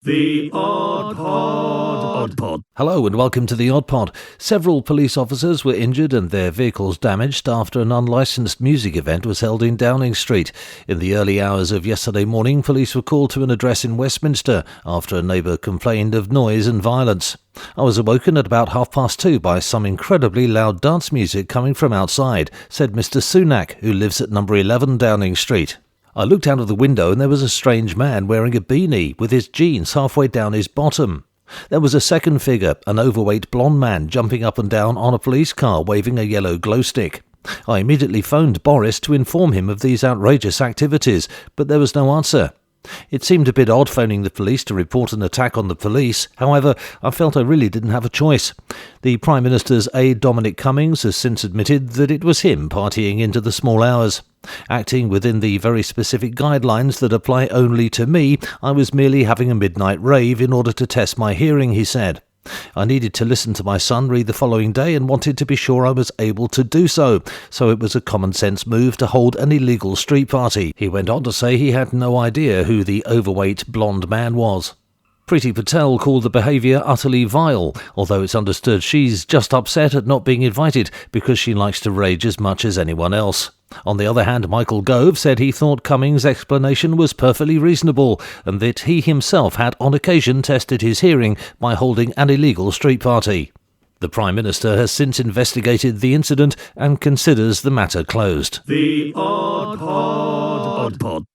The Odd Pod. Odd Pod. Hello and welcome to the Odd Pod. Several police officers were injured and their vehicles damaged after an unlicensed music event was held in Downing Street. In the early hours of yesterday morning, police were called to an address in Westminster after a neighbour complained of noise and violence. I was awoken at about 2:30 by some incredibly loud dance music coming from outside, said Mr. Sunak, who lives at number 11 Downing Street. I looked out of the window and there was a strange man wearing a beanie with his jeans halfway down his bottom. There was a second figure, an overweight blonde man jumping up and down on a police car waving a yellow glow stick. I immediately phoned Boris to inform him of these outrageous activities, but there was no answer. It seemed a bit odd phoning the police to report an attack on the police. However, I felt I really didn't have a choice. The Prime Minister's aide Dominic Cummings has since admitted that it was him partying into the small hours. Acting within the very specific guidelines that apply only to me, I was merely having a midnight rave in order to test my hearing, he said. I needed to listen to my son read the following day and wanted to be sure I was able to do so it was a common-sense move to hold an illegal street party. He went on to say he had no idea who the overweight blonde man was. Priti Patel called the behaviour utterly vile, although it's understood she's just upset at not being invited because she likes to rage as much as anyone else. On the other hand, Michael Gove said he thought Cummings' explanation was perfectly reasonable and that he himself had on occasion tested his hearing by holding an illegal street party. The Prime Minister has since investigated the incident and considers the matter closed. The Odd Pod. Odd Pod.